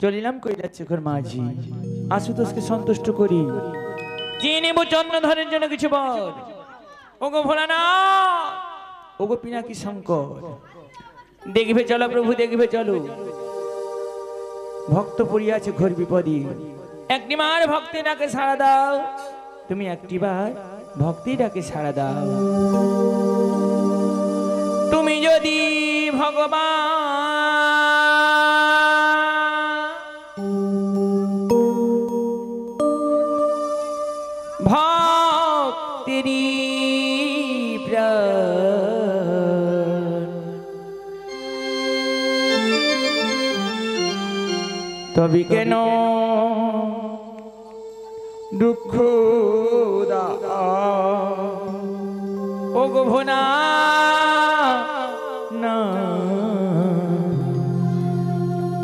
চলিলাম কৈলাসশেখর মাঝি, আশুতোষকে সন্তুষ্ট করি। কি নেব চন্দ্রধরের জন্য কিছু বল। ওগো ভোলানাথ, ওগো পিনাকি শঙ্কর, দেখবে চলো প্রভু, দেখবে চলো। ভক্ত পড়িয়াছে ঘোর বিপদে, একটিবার ভক্তি ডাকে সাড়া দাও। তুমি একটিবার ভক্তি ডাকে সাড়া দাও। তুমি যদি ভগবান ভক্তেরি প্রাণ, তবে কেন দুঃখ দাও। ওগো ভোলা না,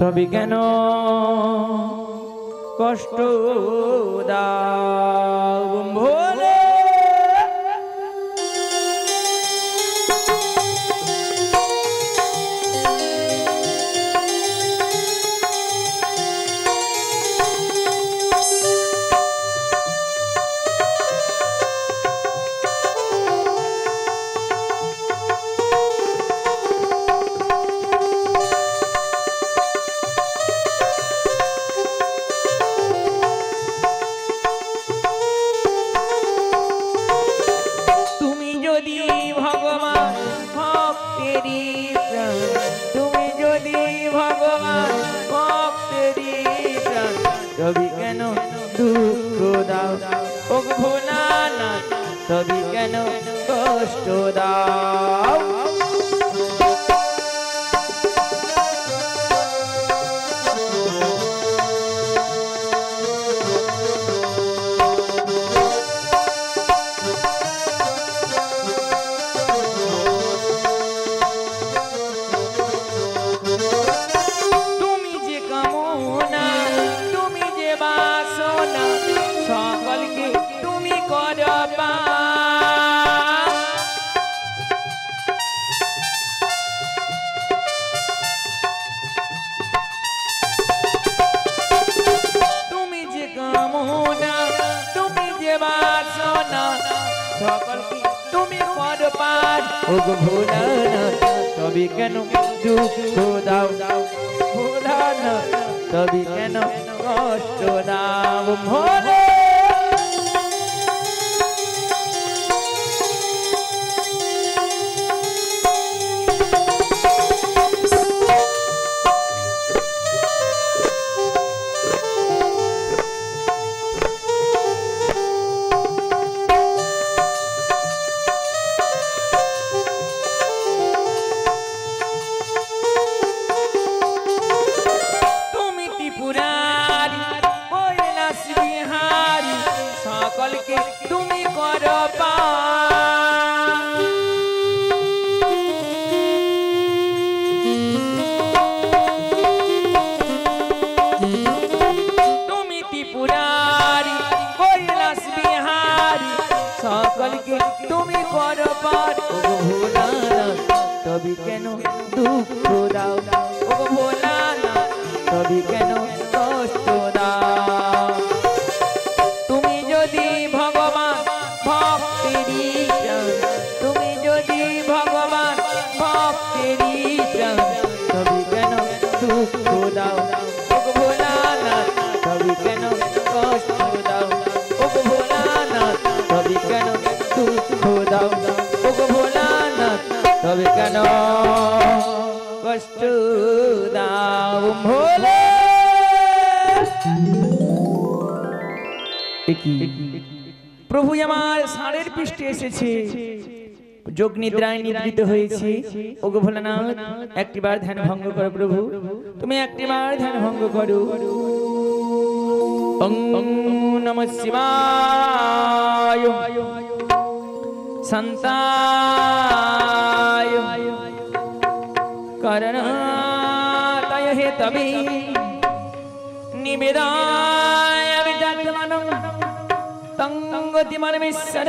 তবে কেন কষ্ট দাও ভোলে। তবে কেন দুঃখ দাও। ওগো ভোলানাথ, তবে কেন কষ্ট দাও। ওগো ভোলানাথ, তবে কেন দুঃখ দাও। ভোলানাথ, তবে কেন কষ্ট দাও ভোলে। তুমি করো তুমি ত্রিপুরারি কৈলাস বিহারী, সকলকে তুমি করো পার। ওগো ভোলানাথ, তবে কেন দুঃখ দাও। ওগো ভোলানাথ, তবে কেন কষ্ট দাও। তুমি যদি ভগবান ভক্তেরি প্রাণ, তুমি যদি ভগবান ভক্তেরি প্রাণ, তবে কেন দুঃখ দাও। ওগো ভোলানাথ, তবে কেন কষ্ট দাও। ওগো ভোলানাথ, তবে কেন দুঃখ দাও। ওগো ভোলানাথ, তবে কেন কষ্ট দাও ভোলে। প্রভু আমার ষাঁড়ের পৃষ্ঠে এসেছে, যোগ নিদ্রায় নিদ্রিত হয়েছে। ওগো ভোলানাথ, একটিবার ধ্যান ভঙ্গ করো প্রভু, তুমি একটিবার ধ্যান ভঙ্গ করো। ওং নমঃ শিবায় শান্তায় করুণায় হে তবে নিবেদায় বিদ্যমানং তঙ্গতি পরমেশ্বর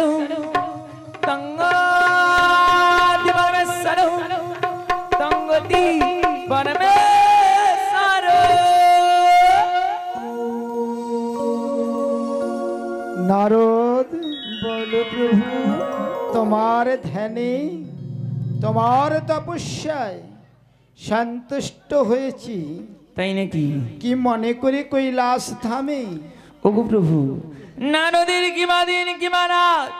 তঙ্গতি পরমেশ্বর তঙ্গতি পরমেশ্বর। তোমার ধ্যানে তোমার তপস্যায় সন্তুষ্ট হয়েছি। তাই নাকি? কি মনে করে কৈলাস ধামে ওগো প্রভু, না নদীর কিমা দিন কিমা রাত,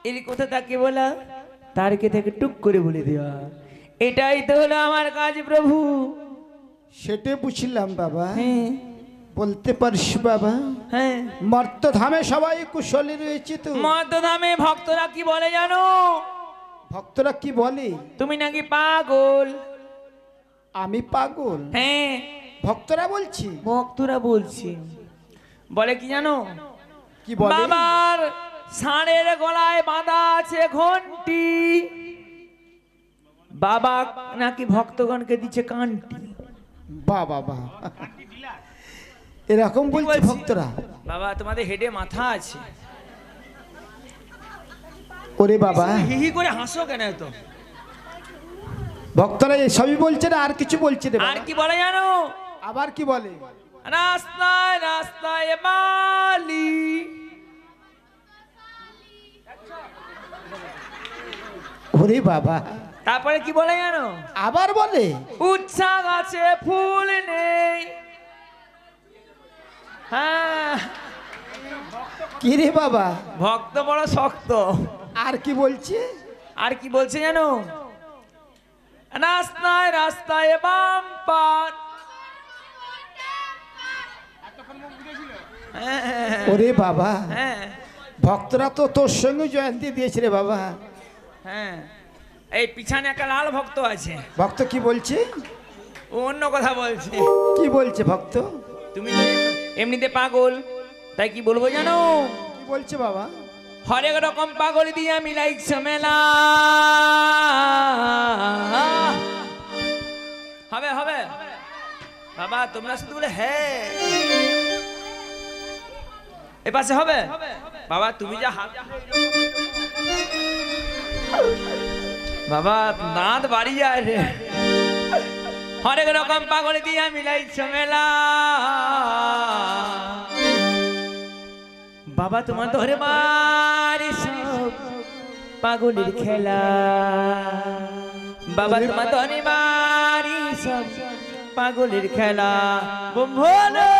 এর কথা তাকে বলা, তারকে তাকে টুক করে বলে দেওয়া, এটাই তো হলো আমার কাজ প্রভু। সেটা বুঝলাম বাবা। হ্যাঁ বলতে পারিস বাবা, হ্যাঁ, মর্ত ধামে সবাই কুশলী রয়েছে তো? মধ্যধামে ভক্তরা কি বলে জানো? ভক্তরা কি বলে? তুমি নাকি পাগল। আমি পাগল? হ্যাঁ, ভক্তরা বলছি? ভক্তরা বলছি। বলে কি জানো? কি বলে? বাবার ষাঁড়ের গলায় বাঁধা আছে ঘন্টি, বাবা নাকি ভক্তগণকে দিচ্ছে কান্টি। বাবা বাবা, এরকম বলছে ভক্তরা? বাবা তোমাদের হেডে মাথা আছে? ওরে বাবা, হি হি করে হাসো কেন তো? ভক্তরা এসবই বলছে না আর কিছু বলছে রে আর বাবা? কি বলে জানো? আবার কি বলে? রাস্তায় রাস্তায় বালি, ওরে বাবা, তারপরে কি বলে জানো? আবার বলে উচ্ছা গাছে ফুল নেই। হ্যাঁ, কি রে বাবা? ভক্ত বড় শক্ত। আর কি বলছে? আর কি বলছে জানো? রাস্তায় রাস্তায় বাম্পার। ওরে বাবা, হ্যাঁ ভক্তরা তো তোর সঙ্গে জয়ন্তী দিয়েছে রে বাবা। হ্যাঁ, এই পিছনে একটা লাল ভক্ত আছে, ভক্ত কি বলছে? ও অন্য কথা বলছে। কি বলছে ভক্ত? তুমি তো এমনিতে পাগল, তাই কি বলবো জানো? কি বলছে বাবা? হরেক রকম পাগল দিয়া মিলাইছ মেলা। হবে হবে বাবা, তোমরা শুধু বলে হ্যাঁ, এ পাশে হবে বাবা। তুমি যা হাত, বাবা দাঁত বাড়ি যায় রে। হরেক রকম পাগল দিয়া মিলাইছ মেলা, বাবা তোমার ধরে মারি সব পাগলের খেলা। বাবা তোমার ধরে মারি সব পাগলের খেলা। ভোলে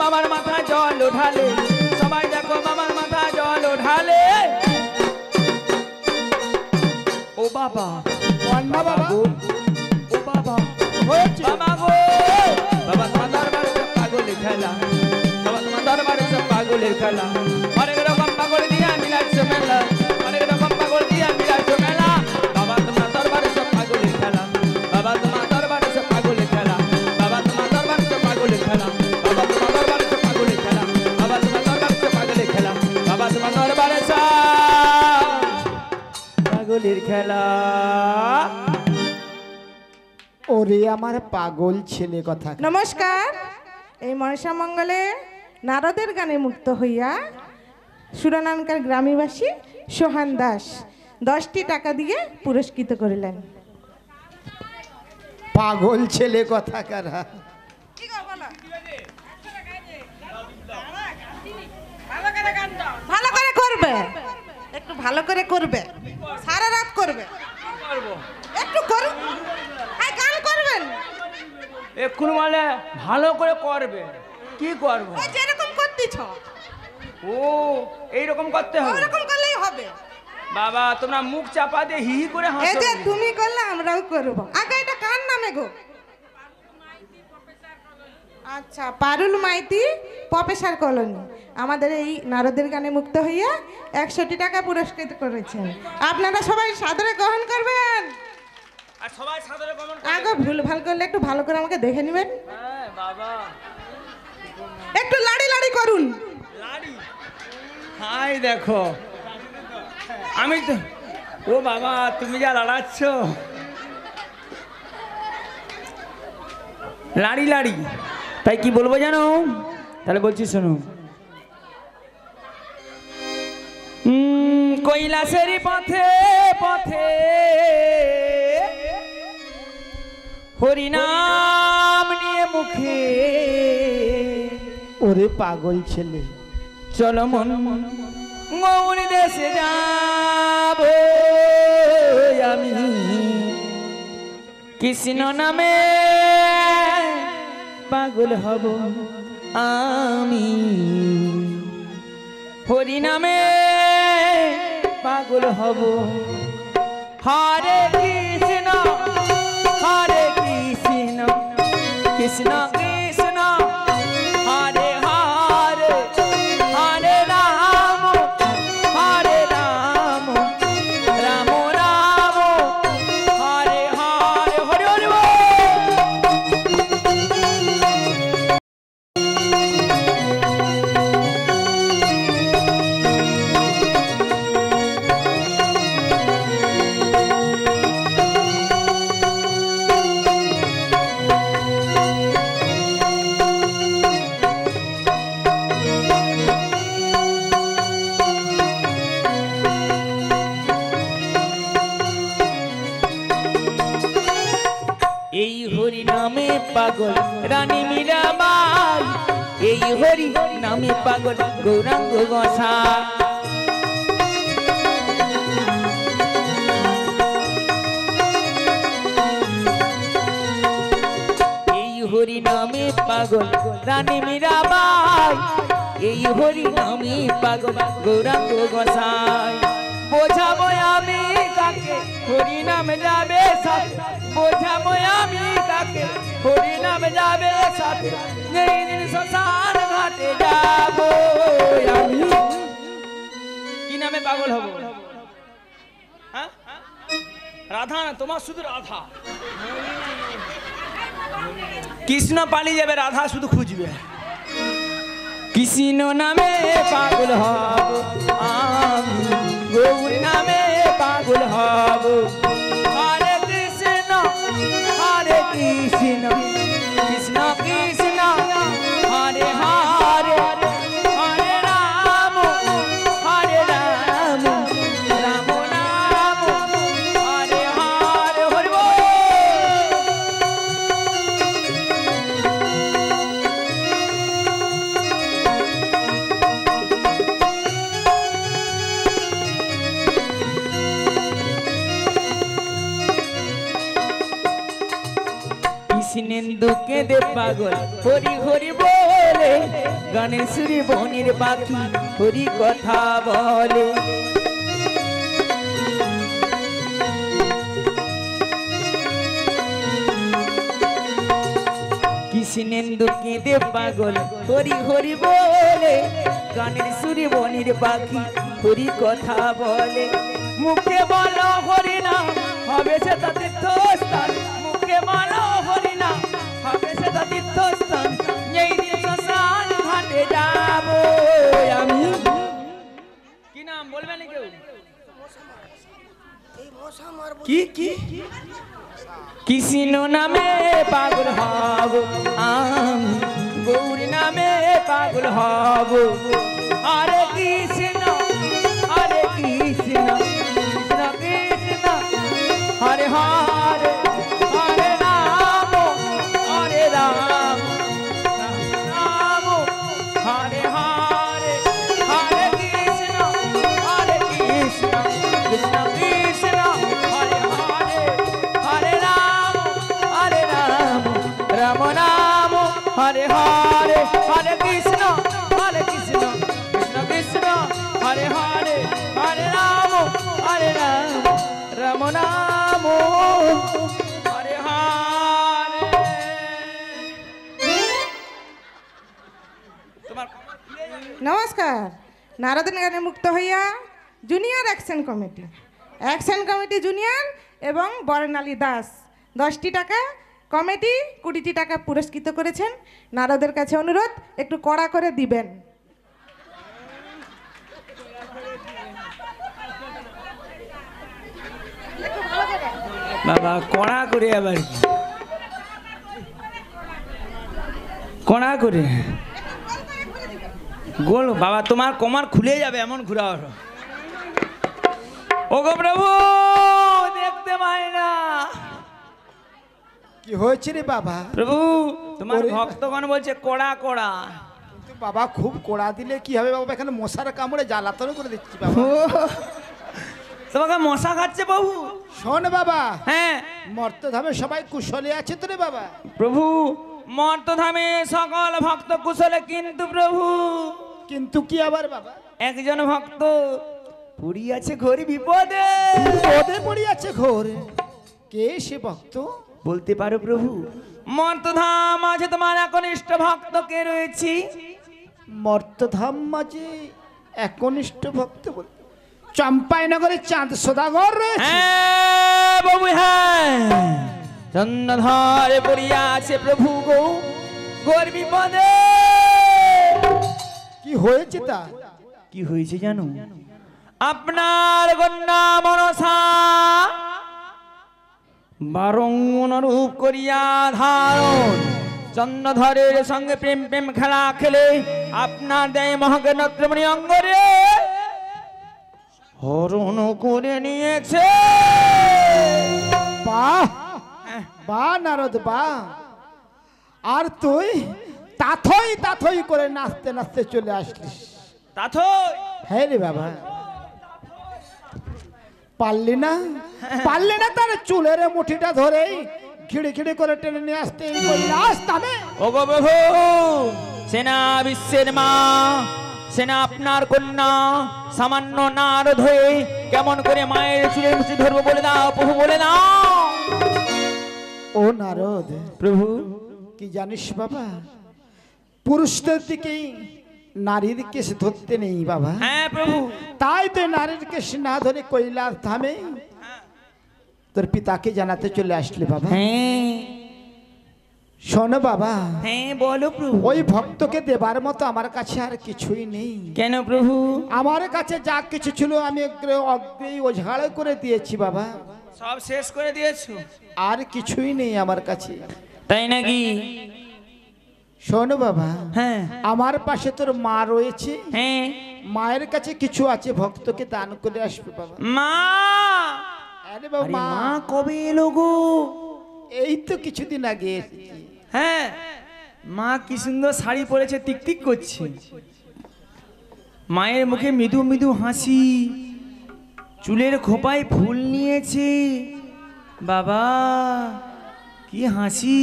মামার মাথা জল ঢালে, সবাই দেখো মামার মাথা জল ঢালে। ও বাবা, না বাবা, গো, ও বাবা, হয়েছে। বাবা গো, বাবা তোমার দরবারে সব পাগলের খেলা, বাবা তোমার দরবারে সব পাগলের খেলা, অনেক রকম পাগল দিয়া মিলাচ্ছ মেলা, অনেক রকম পাগল দিয়া মিলাচ্ছ মেলা। বাবা তোমার দরবারে সব পাগলের খেলা, বাবা তোমার দরবারে সব পাগলের খেলা, বাবা তোমার দরবারে সব পাগলের খেলা, বাবা তোমার দরবারে সব পাগলের খেলা, বাবা তোমার দরবারে সব পাগলের খেলা, বাবা তোমার দরবারে সব পাগলের খেলা। ওরে আমার পাগল ছেলে কথা। নমস্কার। এই মনসা মঙ্গলে নারদের গানে মুক্ত হইয়া সুরানানকার গ্রামীবাসী সোহান দাস 10টি টাকা দিয়ে পুরস্কৃত করিলেন। পাগল ছেলে কথা কারা। ভালো করে করবে, একটু ভালো করে করবে, সারা রাত করবে, একটু করুন, গান করবেন। এক্ষুনি মানে ভালো করে করবে, কি করবো? ওই যেরকম করতেছ ও এইরকম করতে হবে? ওরকম করলেই হবে। বাবা তোমরা মুখ চাপা দিয়ে হি হি করে এই হাসো। যে তুমি করলে আমরাও করব। আগে এটা কার নামে গো? আচ্ছা, পারুল মাইতি প্রফেসর কলোনি আমাদের এই নারদের গানে মুক্ত হইয়া 100টি টাকা পুরস্কৃত করেছেন। আপনারা সবাই সাদরে গ্রহণ করবেন। আর সবাই সাদরে গমন করবে। আগে ভুল ভাল করলে একটু ভালো করে আমাকে দেখে নেবেন। হ্যাঁ বাবা, একটু লাড়ি লাড়ি করুন। লাড়ি হাই দেখো, আমি তো, ও বাবা তুমি যা লড়াচ্ছ, লাড়ি লাড়ি, তাই কি বলবো জানো? তাহলে বলছি শোনো। কৈলাসের পথে পথে হরিনাম নিয়ে মুখে, ওরে পাগল ছেলে, চলো মন গৌর দেশে যাব আমি, কৃষ্ণ নামে পাগল হব আমি, হরি নামে পাগল হব। হরে কৃষ্ণ কৃষ্ণ কৃষ্ণ কৃষ্ণ হরে হরে, হরে রাম রাম রাম হরে হরে, হরে হরে বল। এই হরি নামে পাগল রানী মীরাবাই, এই হরি নামে পাগল গৌরাঙ্গ গোসাই। এই হরি নামে পাগল রানী মীরাবাই, এই হরি নামে পাগল গৌরাঙ্গ গোসাই। বোঝাবো আমি কাকে হরি নাম যাবে সাথে, বোঝাবো আমি কাকে হরি নাম যাবে সাথে, যেই দিন শ্মশান ঘাটে যাবো আমি। কি নামে পাগল হব? হ্যাঁ রাধা না, তোমার শুধু রাধা। কৃষ্ণ পালিয়ে যাবে, রাধা শুধু খুঁজবে। কৃষ্ণ নামে পাগল হব আমি, গৌর নামে পাগল হব। হরে কৃষ্ণ কৃষ্ণ কৃষ্ণ হরে হরে, হরে রাম রাম রাম হরে হরে, হরি বল। কৃষ্ণেন্দু কেঁদে পাগল হরি হরি বলে, গানের সুরে বনের পাখি হরি কথা বলে। কৃষ্ণেন্দু কেঁদে পাগল হরি হরি বলে, গানের সুরে বনের পাখি হরি কথা বলে। মুখে বলো হরি নাম হবে সে তা তীর্থস্থান, মুখে বলো হরি নাম হবে সে তা তীর্থস্থান। এই দিন শ্মশান ঘাটে যাবো আমি। কি নাম বলবে না কেউ? কি কি কৃষ্ণ নামে পাগল হব আমি, গৌর নামে পাগল হব। হরে কৃষ্ণ হরে কৃষ্ণ কৃষ্ণ কৃষ্ণ হরে হরে, হরে রাম হরে রাম রাম হরে হরে, হরে কৃষ্ণ কৃষ্ণ কৃষ্ণ হরে হরে, হরে রাম রাম রাম হরে হরে, হরে কৃষ্ণ কৃষ্ণ কৃষ্ণ হরে হরে, হরে রাম রাম রাম হরে হরে। তোমার নমস্কার। নারদের গানে মুক্ত হইয়া জুনিয়র অ্যাকশন কমিটি জুনিয়র এবং বর্ণালী দাস 10টি টাকা, কমিটি 20টি টাকা পুরস্কৃত করেছেন। নারদের কাছে অনুরোধ একটু কড়া করে দিবেন। বাবা কড়া করে, আবার কড়া করে গোল বাবা, তোমার কমার খুলে যাবে এমন ঘুরা। ওগো প্রভু দেখতে পাই না। কি হয়েছে রে বাবা? প্রভু তোমার ওরে। ভক্তগণ বলছে কড়া কড়া। কিন্তু বাবা খুব কোড়া দিলে কি হবে বাবা? এখানে মশার কামড়ে জ্বালাতন করে দিচ্ছি বাবা। তোমাকে মশা খাচ্ছে বাবু। শোন বাবা, হ্যাঁ মর্তধামে সবাই কুশলে আছে তো রে বাবা? প্রভু মর্তধামে সকল ভক্ত কুশলে, কিন্তু প্রভু কিন্তু কি আবার বাবা? একজন ভক্ত পড়িয়াছে ঘোর বিপদে। বিপদে পড়িয়াছে ঘোর? কে সে ভক্ত? বলতে পারো প্রভু? মর্তধাম আছে তোমার একনিষ্ঠ ভক্ত কে রয়েছে? মর্তধাম মাঝে একনিষ্ঠ ভক্ত বল চম্পাইনগরে চাঁদ সদাগর রয়েছে। হ্যাঁ বাবু হ্যাঁ, চন্দ্রধরে পড়িয়া আছে প্রভু গো ঘোর বিপদে। কি হয়েছে তা? কি হয়েছে জানো? আপনার কন্যা মনসা বারঙ্গন রূপ করিয়া ধারণ, চন্দ্রধরের সঙ্গে প্রেম প্রেম খেলা খেলে আপনার দেয় মহাজ্ঞানত্রমণি অঙ্গরে হরণ করে নিয়েছে। বাহ বাহ নারদ বাহ! আর তুই তাথই তাথই করে নাচতে নাচতে চলে আসলিস। তাথই হ্যাঁ রে বাবা, পারলি না তার চুলের মুঠিটা ধরেই খিড়ি খিড়ি করে টেনে নিয়ে আসতে আসতামে। ওগো প্রভু, সেনা বিশ্বের মা, সেনা আপনার কন্যা সামান্য নারদ হয়ে কেমন করে মায়ের চুলের মুঠি ধরবো বলে দাও প্রভু, বলে দাও। ও নারদ প্রভু কি জানিস বাবা, পুরুষদের দিকেই নারীর কেশ ধরতে নেই বাবা। হ্যাঁ প্রভু। তাই তো নারীর কেশ না ধরে কৈলাস ধামে তোর পিতাকে জানাতে চলে আসলে বাবা। হ্যাঁ শোন বাবা, হ্যাঁ বলো প্রভু। ওই ভক্তকে দেবার মতো আমার কাছে আর কিছুই নেই। কেন প্রভু? আমার কাছে যা কিছু ছিল আমি অগ্রেই ওঝাড় করে দিয়েছি বাবা। সব শেষ করে দিয়েছো? আর কিছুই নেই আমার কাছে। তাই নাকি? শোন বাবা, হ্যাঁ আমার পাশে তোর মা রয়েছে। হ্যাঁ মায়ের কাছে কিছু আছে, ভক্তকে দান করে আসবে বাবা। মা। আরে বাবা, আরে মা মা কবে এলো গো? এই তো কিছুদিন আগে এসেছে। হ্যাঁ মা কি সুন্দর শাড়ি পরেছে, টিকটিক করছে। মায়ের মুখে মৃদু মৃদু হাসি, চুলের খোপায় ফুল নিয়েছে। বাবা কি হাসি!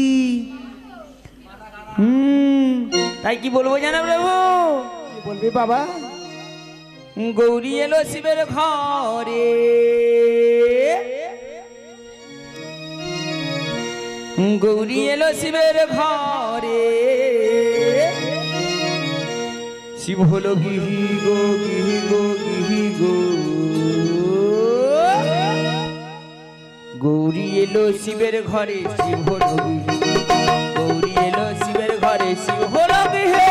তাই কি বলবো জানো প্রভু? কি বলবি বাবা? গৌরী এলো শিবের ঘরে, গৌরী এলো শিবের ঘরে, শিব হলো গিহি গো গিহি গো গিহি গো। গৌরী এলো শিবের ঘরে, শিব হলো গিহি। গৌরী এলো শিবের ঘরে, শিব হলো গিহি।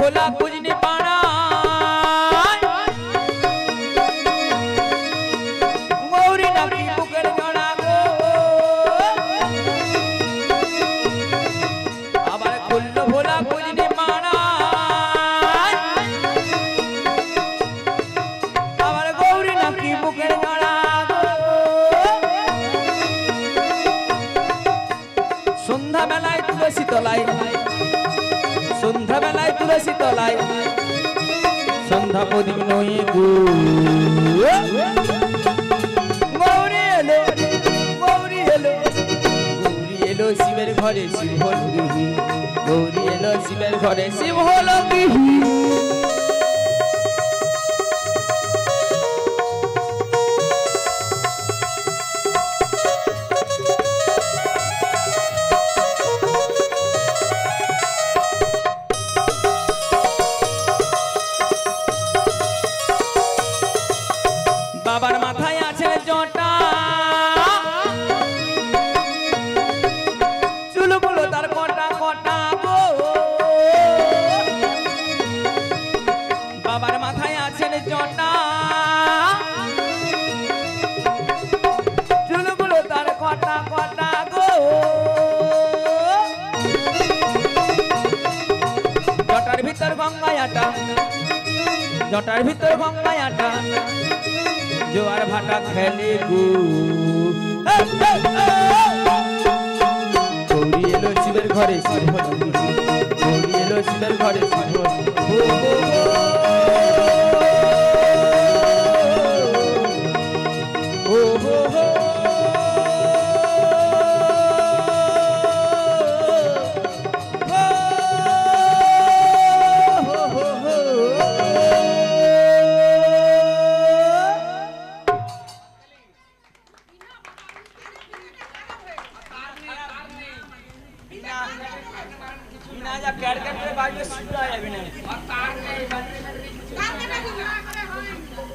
ভোলা কুজনি পাড়ায় গৌরী নাকি বুকের জড়া গো। আবার খুললো ভোলা কুজনি পাড়ায়, আবার গৌরী নাকি বুকের জড়া গো। সন্ধ্যা বেলায় তুলসী তলায়, সন্ধ্যা বেলায় তুলসী তলায়, সন্ধ্যা প্রদীপ নই গো। গৌরী এলো, গৌরী এলো, গৌরী এলো শিবের ঘরে, শিব হলো গিহি। গৌরী এলো শিবের ঘরে, শিব হলো গিহি। বাবার মাথায় আছে জটা, চুলগুলো তার কটা কটা গো। বাবার মাথায় আছে জটা, চুলগুলো তার কটা কটা গো। জটার ভিতর গঙ্গায় আটা, জটার ভিতর গঙ্গায় আটা, জোয়ার ভাটা খেলে গো। গৌরী এলো শিবের ঘরে, শিব হলো গিহি। গৌরী এলো শিবের ঘরে, শিব হলো ও হো হো।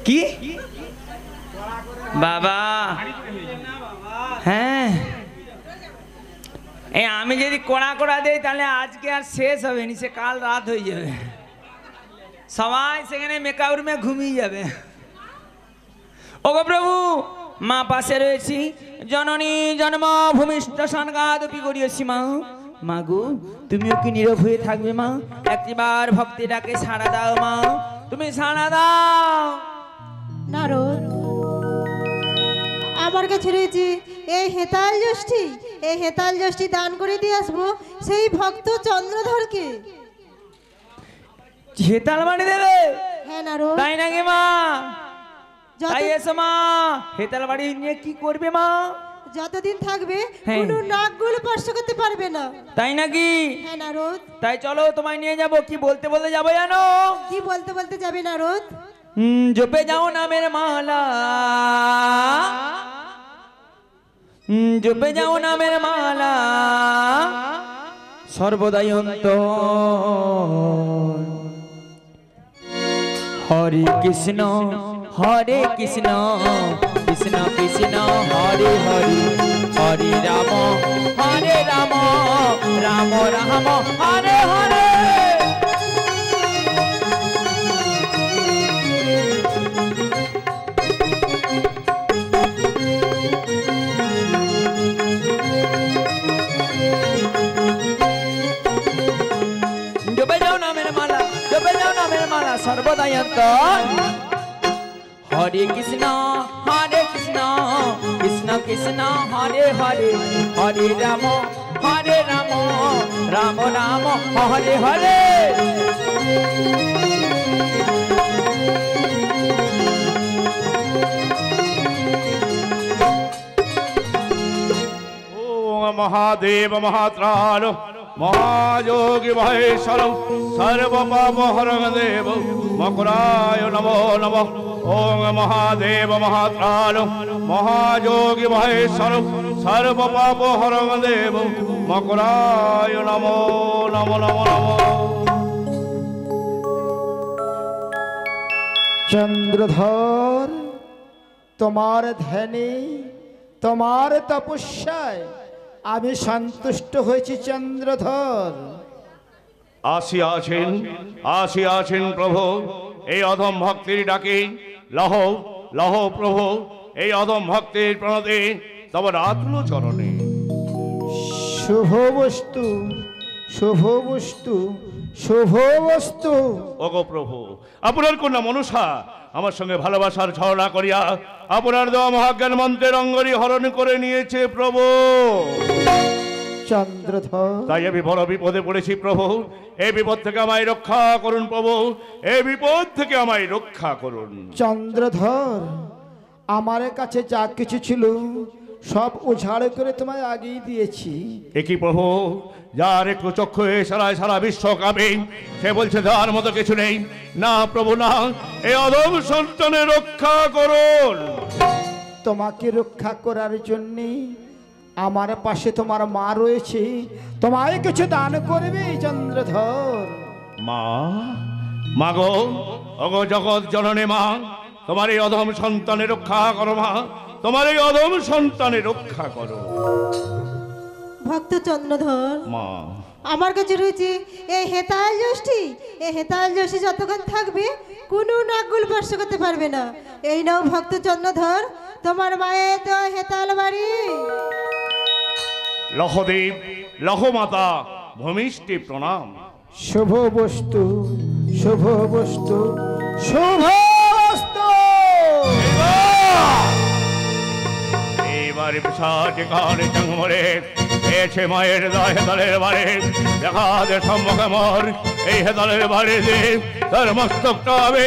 কি বাবা? হ্যাঁ, এই আমি যদি কড়া কড়া দেই তাহলে আজকে আর শেষ হবে নি, সে কাল রাত হয়ে যাবে, সবাই সেখানে মেকআপ রুমে ঘুমিয়ে যাবে। ওগো প্রভু, মা পাশে রয়েছি, জননী জন্মভূমিষ্ঠ সনগাদপি করিয়েছি মা। মা গো, তুমিও কি নীরব হয়ে থাকবে মা? একটিবার ভক্তিটাকে সাড়া দাও মা, তুমি সাড়া দাও। নারদ, আমার কাছে রয়েছে এই হেতাল যষ্টি, এই হেতাল যষ্টি দান করে দিয়ে আসবো সেই ভক্ত চন্দ্রধরকে। হেতাল বাড়ি দেবে? হ্যাঁ নারদ। তাই নাকি মা? যত- তাই এসো মা। হেতাল বাড়ি নিয়ে কি করবে মা? যতদিন থাকবে হ্যাঁ। কোনো নাকগুলো স্পর্শ করতে পারবে না। তাই নাকি? হ্যাঁ নারদ। তাই চলো তোমায় নিয়ে যাব। কি বলতে বলতে যাবো জানো? কি বলতে বলতে যাবে নারদ? জপে যাও নামের মালা, জপে যাও নামের মালা, সর্বদাই অন্তর। হরে কৃষ্ণ হরে কৃষ্ণ, কৃষ্ণ কৃষ্ণ হরে হরে, হরে রাম রাম রাম হরে হরে। জপে যাও নামের মালা, জপে যাও নামের মালা, সর্বদাই অন্তর। হরে কৃষ্ণ কৃষ্ণ কৃষ্ণ হরে হরে হরে রাম রাম রাম হরে হরে। महादेव महात्राण महायोगी महेश्वर सर्व पाप हरं देव मकराय नमो नमः। ओम महादेव महात्राण महायोगी महेश्वर सर्व पाप हरं देव मकराय नमो नमो नमो नमो। चंद्रधर তোমার ধ্যানে তোমার তপস্যায় আমি সন্তুষ্ট হয়েছি চন্দ্রধর। আসিয়াছেন প্রভু এই অধম ভক্তির ডাকে লহ লহ প্রভু এই অধম ভক্তির প্রণতে তব রাতুল চরণে। শুভ বস্তু শুভ বস্তু শুভ বস্তু। ওগো প্রভু আপনার কন্যা মনুষা আমার সঙ্গে ভালোবাসার ছলনা করিয়া আপনার দেওয়া মহাজ্ঞান মন্ত্রের অঙ্গরি হরণ করে নিয়েছে প্রভু। চন্দ্রধর তাই আমি বড় বিপদে পড়েছি প্রভু, এই বিপদ থেকে আমায় রক্ষা করুন প্রভু, এই বিপদ থেকে আমায় রক্ষা করুন। চন্দ্রধর আমার কাছে যা কিছু ছিল সব উজাড় করে তোমায় আগেই দিয়েছি। একই প্রভু যার একটু চক্ষু সারায় সারা বিশ্ব কাঁপে সে বলছে যার মতো কিছু নেই। না প্রভু না, এই অধম সন্তানের রক্ষা করুন। তোমাকে রক্ষা করার জন্য আমার পাশে তোমার মা রয়েছে, তোমায় কিছু দান করবে চন্দ্রধর। মা মাগো অগো জগৎ জননী মা, তোমার এই অধম সন্তানের রক্ষা করো মা, তোমার এই অধম সন্তানের রক্ষা করো ভক্ত চন্দ্রধর। মা আমার কাছে রয়েছে এই হেতাল যষ্টি, এই হেতাল যষ্টি যতক্ষণ থাকবে কোনো নাগুল স্পর্শ করতে পারবে না। এই নাও ভক্ত চন্দ্রধর, তোমার মায়ের তো হেতাল বাড়ি। লহদেব লহমাতা ভূমিষ্ঠে প্রণাম। শুভ বস্তু শুভ বস্তু শুভ বস্তু। এবার পিশাচে কালে জঙ্গমরে এসে মায়ের দায় হেতালের বাড়ি দেখা দে সম্মুখে মর। এই হেতালের বাড়ি যে তার মস্তকটা হবে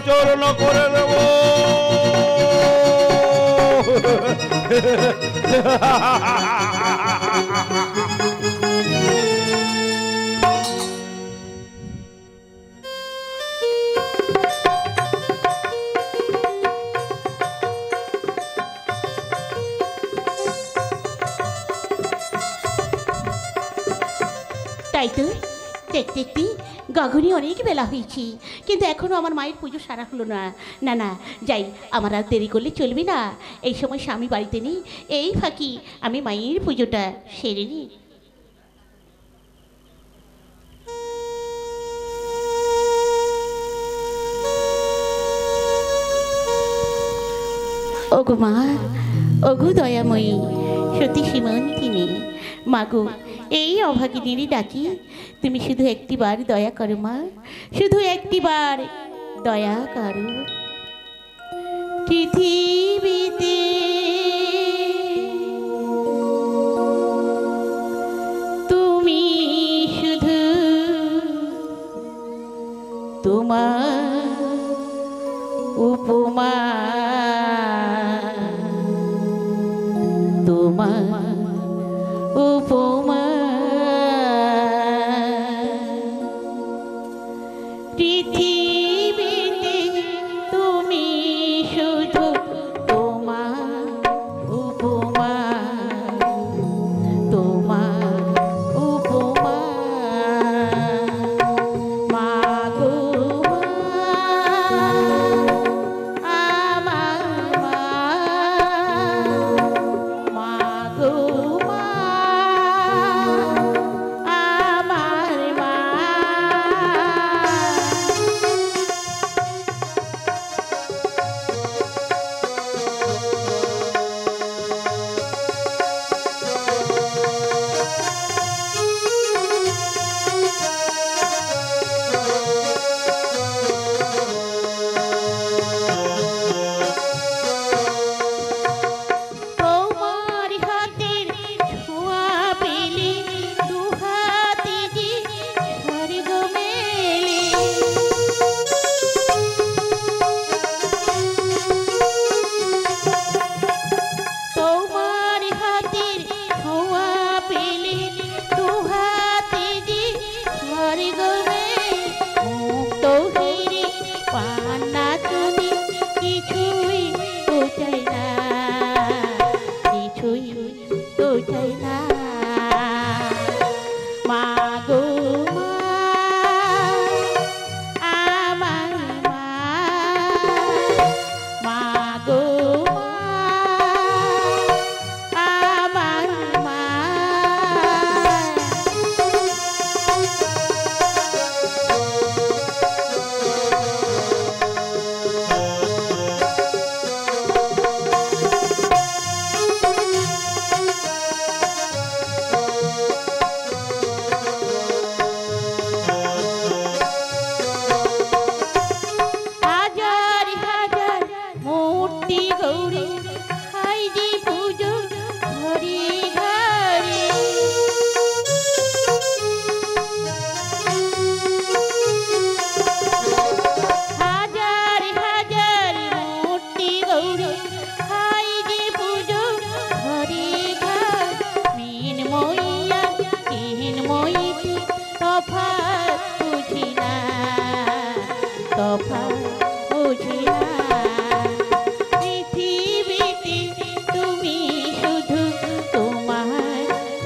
চরণ করে দেব। তাই তো দেখতে দেখতে গগনে অনেক বেলা হয়েছে, কিন্তু এখনো আমার মায়ের পুজো সারা হলো না। না না যাই, আমার আর দেরি করলে চলবে না। এই সময় স্বামী বাড়িতে নেই, এই ফাঁকি আমি মায়ের পুজোটা সেরে নিই। ওগো মা, ওগো দয়াময়ী, সতী সীমন্তিনী মাগো, এই অভাগিনীরই ডাকি তুমি শুধু একটিবার দয়া করো মা, শুধু একটিবার দয়া করো। পৃথিবীতে তুমি শুধু তোমার উপমা, তোমার উপমা। পৃথিবীতে তুমি শুধু তোমার উপমা, তোমার উপমা। মাগো আমার মা, মাগো মা।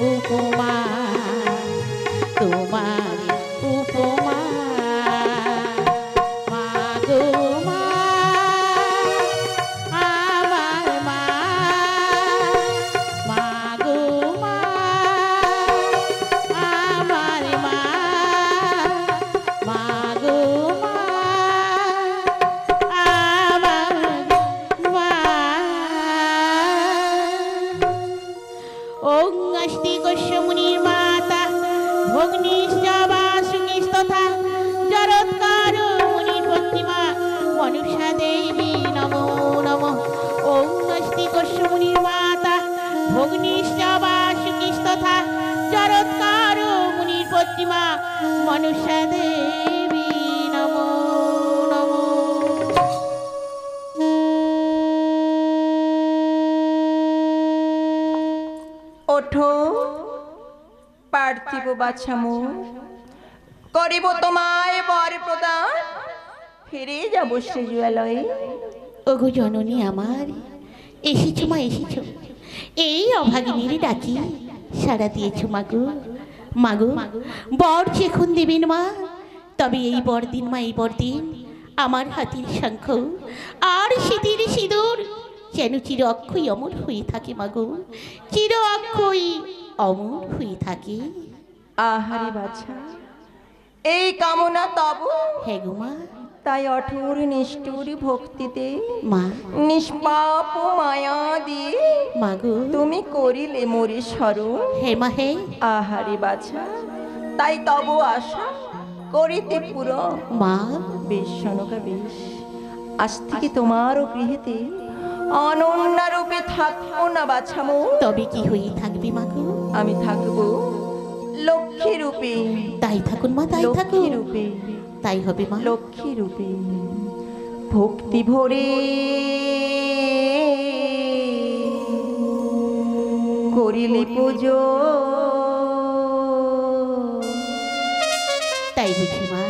উপমা তোমার উপমা মা গো মা আমার মা মা গো মা আমার মা মা গো মা আমার মা ওং অস্তি গোস্বমুনির মাতা ভগ্নিশ্চবা সুখিস্তথা জরৎকার মুনির প্রতিমা মনুষা দেবী নমো নমঃ ওং অস্তি গোস্বমুনির মাতা ভগ্নিশ্চবা সুখিস্তথা জরৎকার মুনির প্রতিমা মনুষা দেবী নমো নমঃ। ওঠো পার্থিব বাছামো, করিব তোমায় বর প্রদান, ফিরে যাব শ্রীজুয়ালয়ে। ওগো জননী আমার, এসেছো মা এসেছো, এই অভাগিনীর ডাকি সাড়া দিয়েছো মাগো। মাগো বর যখন দেবেন মা, তবে এই বরদিন মা, এই বরদিন আমার হাতের শঙ্খ আর শীতের সিঁদুর যেন চির অক্ষয় অমর হয়ে থাকে মাগো, চির অক্ষয় অমর হয়ে থাকে। আহারে বাছা, এই কামনা তব? হ্যাঁ গো মা। তাই অঠোর নিষ্ঠুর ভক্তিতে মা নিষ্পাপ মায়া দিয়ে মাগো তুমি করিলে মোরে স্মরণ। হে মা হে। আহারে বাছা, তাই তব আশা করিতে পুরো। মা বেশ শোনকা বেশ, আজ থেকে তোমারও গৃহেতে অনন্যা রূপে থাকবো না বাছামো। তবে কি হয়ে থাকবে মাগো? আমি থাকবো লক্ষ্মী রূপে। তাই থাকুন মা, তাই থাকুন, লক্ষ্মী রূপে, তাই হবে মা। লক্ষ্মী রূপে ভক্তি ভরে করিলে পুজো। তাই বুঝি মা।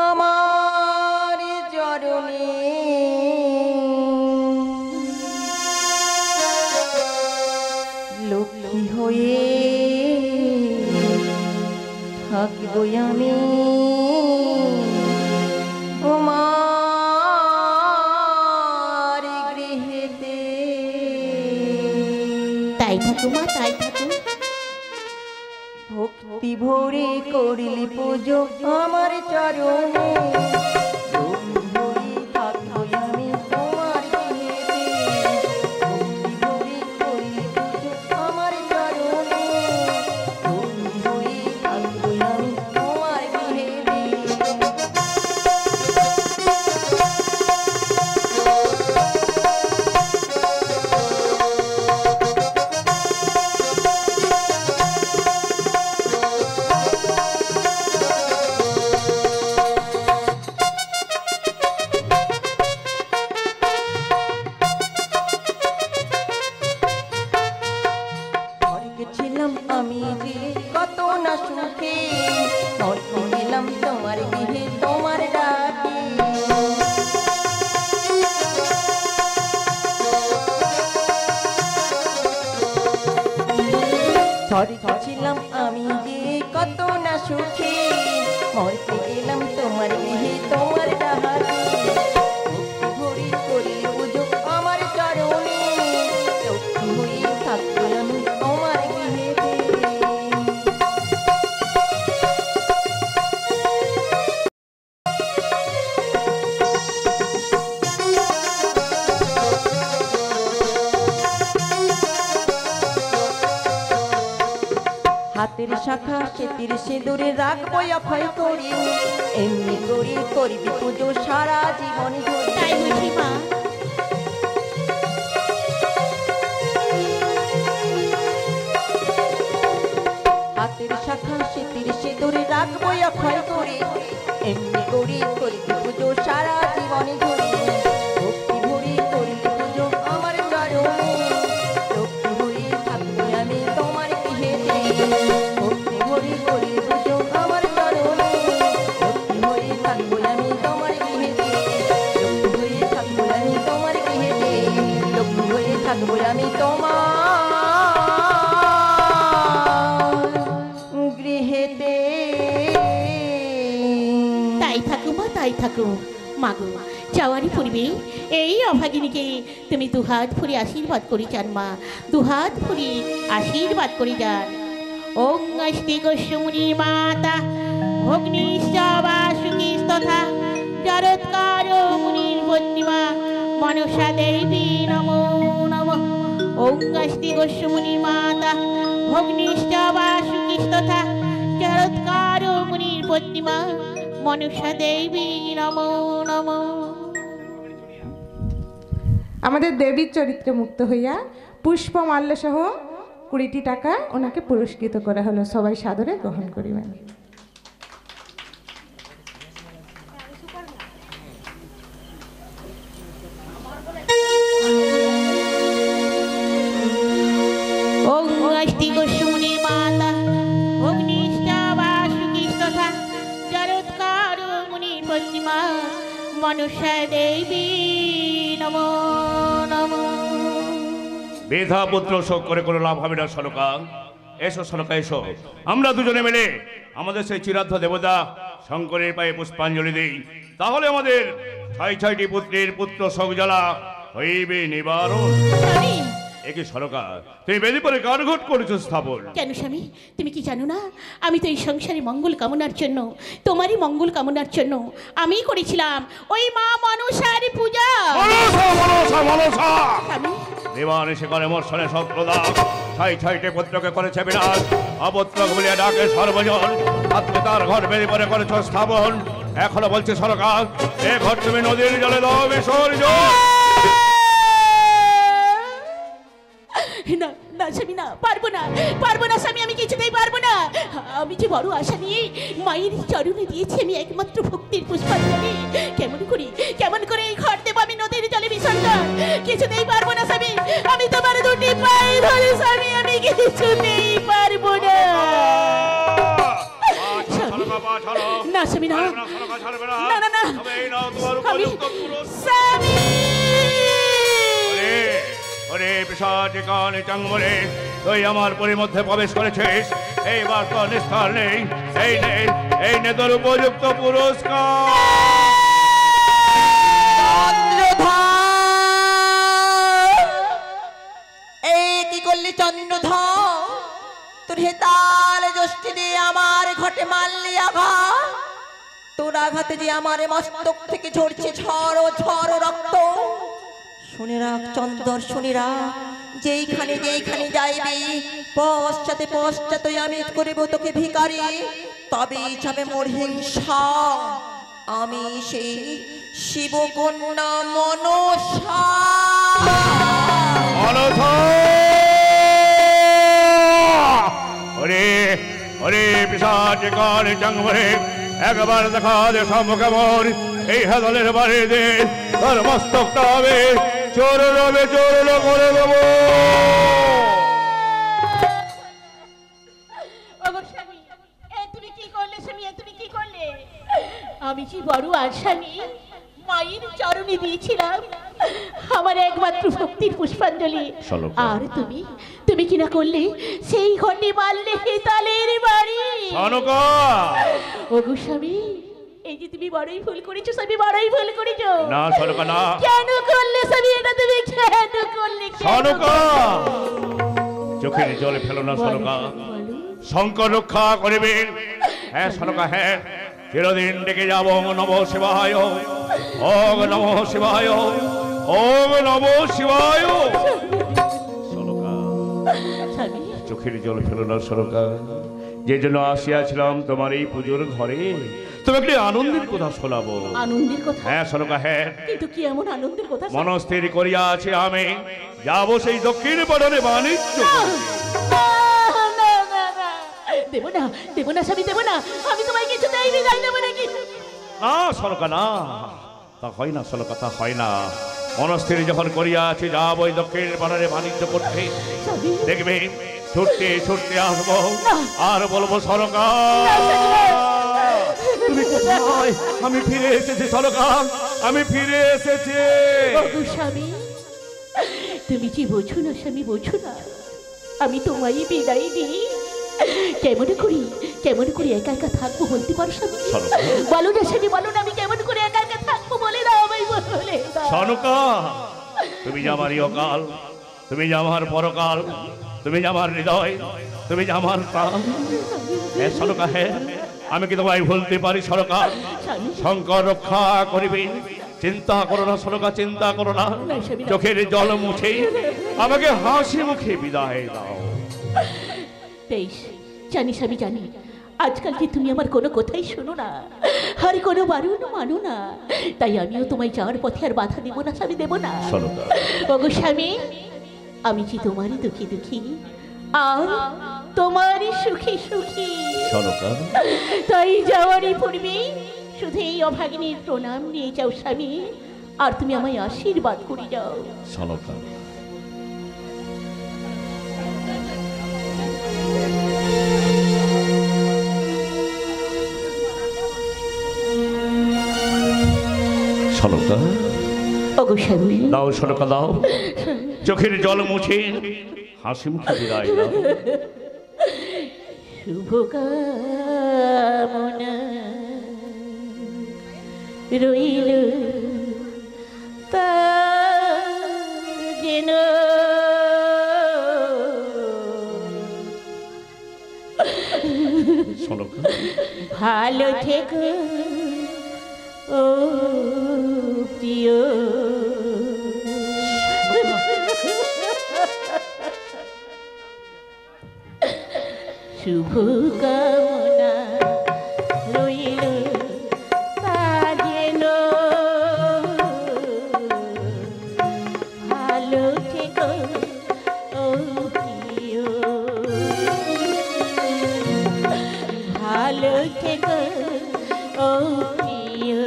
আমার জরনে লক্ষ্মী হয়ে থাকবো আমি, তোমার গৃহেতে। তাই থাকো মা, তাই থাকো। ভক্তি ভরে করিলি পুজো আমার চরণে, লক্ষ্মী হয়ে থাকবো আমি তোমার গৃহেতে। ভক্তি ভরে করিলি পুজো আমার চরণে, লক্ষ্মী হয়ে থাকবো আমি তোমার গৃহেতে। ছিলাম আমি যে কত না সুখে, গেলাম তোমার গৃহে তোমার ডাকে। ছিলাম আমি যে কত না সুখে, মরতে গেলাম তোমার গৃহে তোমার ডাকে। ভক্তি ভরে করি পুজো আমার চরণে, লক্ষ্মী হয়ে থাকবো আমি তোমার গৃহেতে। হাতের শাখা সেতির সিঁদুরে রাখবো অক্ষয় করি, এমনি করি করবি পুজো সারা জীবন ধরে। তাই বুঝি মা। হাতের শাখা সেতির সিঁদুরে রাখবো অক্ষয় করি, এমনি করি করবি পুজো সারা জীবন ধরে। ভক্তি ভরে করলি পুজো আমার চরণে, লক্ষ্মী হয়ে থাকবো আমি তোমার গৃহেতে। ভক্তি ভরে করলি পুজো আমার চরণে, লক্ষ্মী হয়ে থাকবো আমি তোমার গৃহেতে। লক্ষ্মী হয়ে থাকবো আমি তোমার গৃহেতে, লক্ষ্মী হয়ে থাকবো আমি তোমার থাকো। মাগো, যাওয়ারই পূর্বে এই অভাগিনীকে তুমি দুহাত ভরে আশীর্বাদ করে যান মা, দুহাত ভরে আশীর্বাদ করে যান। ওং অস্তি গোস্বমুনি মাতা ভগ্নিশ্চবা সুখিস্তথা জরৎকার মুনির পত্নীমা মনসা দেবী নমো নমঃ। ওং অস্তি গোস্বমুনি মাতা ভগ্নিশ্চবা সুখিস্তথা জরৎকার মুনির পত্নীমা মনসা দেবী নমো নমঃ। আমাদের দেবীর চরিত্রে মুক্ত হইয়া পুষ্পমাল্য সহ 20টি টাকা ওনাকে পুরস্কৃত করা হলো। সবাই সাদরে গ্রহণ করিবেন। ওং অস্তি গোস্বমুনি মাতা ভগ্নিশ্চবা সুখিস্তথা জরৎকার মুনির পত্নীমা মনসা দেবী নমো নমঃ। বেধা পুত্র শোক করে কোনো লাভ হবে না সনকা। এসো সনকা এসো, আমরা দুজনে মিলে আমাদের সেই চিরাধ্য দেবতা শঙ্করের পায়ে পুষ্পাঞ্জলি দিই, তাহলে আমাদের 6টি পুত্রের পুত্র শোক জ্বালা হইবে নিবারণ। স্বামী, একই সনকা, তুমি বেদি পরে কারঘট করেছো স্থাপন। কেন স্বামী, তুমি কি জানো না আমি তো এই সংসারে মঙ্গল কামনার জন্য, তোমারই মঙ্গল কামনার জন্য আমি করেছিলাম ওই মা মনসার পূজা। স্বামী, দেবান এসে করে মর্ষণে সত্রদা 6টি পুত্রকে করেছে বিনাশ, অপুত্র বলিয়া ডাকে সর্বজন, আত্মে তার ঘর বেদি পরে করেছ স্থাপন। এখনো বলছে সরকার, এ ঘর তুমি নদীর জলে দাও বিসর্জন। না না স্বামী, না, পারবো না, পারবো না স্বামী, আমি কিছুতেই পারবো না। আমি যে বড় আশা নিয়ে মায়ের চরণে দিয়েছি আমি একমাত্র ভক্তির পুষ্পাঞ্জলি, কেমন করে এই ঘর দেবো আমি নদীর জলে বিসর্জন? কিছুতেই পারবো না স্বামী, আমি তোমার 2টি পায়ে ধরে স্বামী, আমি কিছুতেই পারবো না। না স্বামী, না, না না না, আমি স্বামী। ওরে পিশাচি কানে চাঙ্গমরে, তুই আমার পরির মধ্যে প্রবেশ করেছিস, এইবার তো নিস্তার নেই। এই নে তোর উপযুক্ত পুরস্কার। এই কি করলি চন্দ্রধর? তোর হেতাল যষ্টি দিয়ে আমার ঘটে মারলি আঘাত, তোর আঘাতে যে আমার মস্তক থেকে ঝরছে ঝড় ঝড় রক্ত। শুনে রাখ চন্দর, শুনে রাখ, যেইখানে যাইবি পশ্চাতে পশ্চাতে আমি করিব তোকে ভিখারি, তবে যাবে মোর হিংসা। আমি সেই শিবকন্যা মনসা। ওরে পিশাচি কানে চাঙ্গমরে, একবার দেখা দে সম্মুখে মোর, এই হেদলের বাড়ি দে তোর মস্তকটা হবে চোরলো করে দেবো। তুমি কি করলে স্বামী, তুমি কি করলে? আমি যে বড় আশা নিয়ে মায়ের চরণে দিয়েছিলাম আমার একমাত্র ভক্তির পুষ্পাঞ্জলি, আর তুমি কি না করলে? সেই ঘটে মারলে হেতালের বাড়ি। ওগো স্বামী, এই যে তুমি বড়ই ভুল করেছো স্বামী, বড়ই ভুল করেছো। না সনকা না, কেন করলে স্বামী এটা? তুমি কেন করলে? সনকা, চোখের জলে ফেলো না সনকা, শঙ্কর রক্ষা করিবে। হ্যাঁ সনকা, হ্যাঁ, চিরদিন ডেকে যাব নম শিবায়, ওম নম শিবায়, ওম নম শিবায়। সনকা, চোখের জল ফেলো না সনকা, যে জন্য আসিয়াছিলাম তোমার এই পুজোর ঘরে, তুমি একটি আনন্দের কথা শোনাবো। আনন্দের কথা? হ্যাঁ সনকা, হ্যাঁ। কিন্তু কি এমন আনন্দের কথা? মনস্থির করিয়া আছে আমি যাবো সেই দক্ষিণ পাড়ারে বাণিজ্য। দেব না স্বামী, দেব না, আমি তোমায় কিছুতেই বিদায় দেবো নাকি? না সনকা, না, তা হয় না সনকা, তা হয় না। মনস্থির যখন করিয়া আছে যাবো ওই দক্ষিণ পাড়ারে বাণিজ্য করতে, দেখবে ছুটতে ছুটতে আসবো আর বলবো সনকা তুমি কোথায়? আমি ফিরে এসেছি সনকা, আমি ফিরে এসেছি। স্বামী, তুমি কি বোঝো না স্বামী, বোঝো না? আমি তোমায় বিদায় দিই, কেমন করি একা একা থাকবো বলতে পারো স্বামী? বলো না স্বামী, বলো না, আমি কেমন করে একা আমায় বলে দাও। সনকা, তুমি যে আমার ইহকাল, তুমি যে আমার পরকাল, তুমি যে আমার হৃদয়, তুমি যে আমার প্রাণ। হ্যাঁ সনকা, হ্যাঁ আমি কি তোমায় ভুলতে পারি সনকা? শঙ্কর রক্ষা করিবে, চিন্তা করো না সনকা, চিন্তা করো না। চোখের জল মুছে আমাকে হাসি মুখে বিদায় দাও। বেশ, জানিস আমি জানি আজকাল যে তুমি আমার কোনো কথাই শোনো না, আর কোনো বারণ মানো না, তাই আমিও তোমায় যাওয়ার পথে আর বাধা দেবো না, স্বামী দেবো না। সনকা, ওগো স্বামী, আমি যে তোমারই দুঃখী দুঃখী আর তোমারই সুখী সুখী, সনকা, তাই যাওয়ারই পূর্বে শুধু এই অভাগিনীর প্রণাম নিয়ে যাও স্বামী, আর তুমি আমায় আশীর্বাদ করে যাও। সনকা, সনকা, ওগো স্বামী, দাও সনকা দাও, চোখের জল মুছে হাসি মুখে বিদায় দাও। শুভকামনা রইল তা যেন সনকা, ভালো থেকো ও প্রিয়। শুভকামনা রইল তা যেন ভালো থেকো ও প্রিয়, ভালো থেকো ও প্রিয়।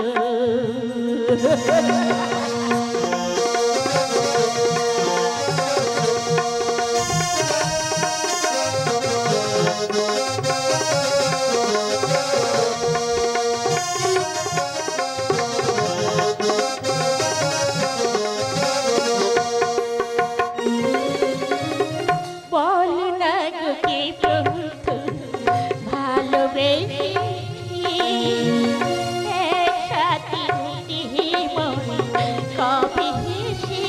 বল না গো কে প্রথম ভালোবেসেছি, একসাথে মনে কবে হেসেছি।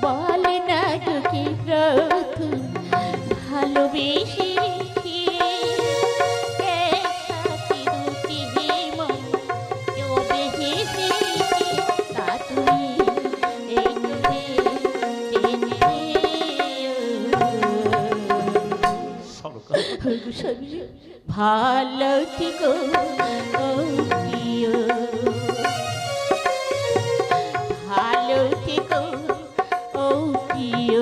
বল না গো কে প্রথম ভালোবেসেছি, একসাথে মন কবে হেসেছি। তা তুমি এই জেনে সনকা, ভালো থেকো ও প্রিয়, ভালো থেকো ও প্রিয়।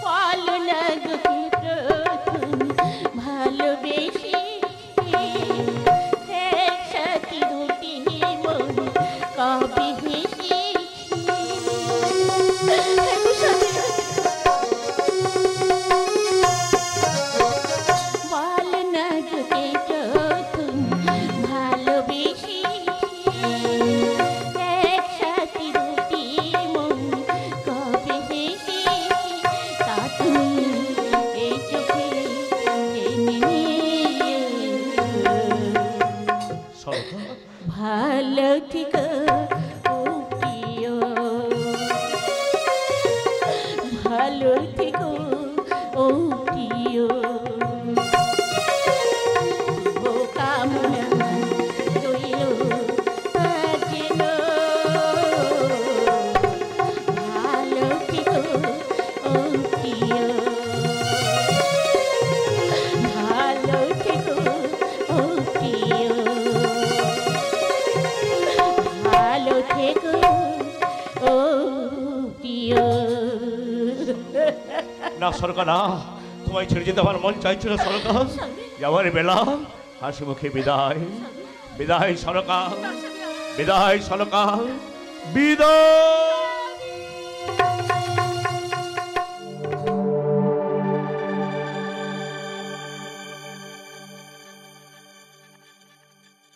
বল না গো কে প্রথম ভালোবেসেছি, একসাথে দুটি মন কবে হেসেছি। বল না গো কে প্রথম ভালোবেসেছি, একসাথে দুটি মন কবে হেসেছি। তা তুমি এই চোখে জেনে সনকা, ভালো থেকো ও প্রিয়, ভালো থেকো ও প্রিয়। শুভকামনা রইল তার যেন ভালো থেকো ও প্রিয়, ভালো থেকো ও প্রিয়, ভালো থেকো ও প্রিয়। না সনকা না, তোমায় ছেড়ে যেতে আমার মন চাইছিল সনকা। যাওয়ার বেলা হাসি মুখে বিদায়, বিদায় সনকা, বিদায় সনকা, বিদায়।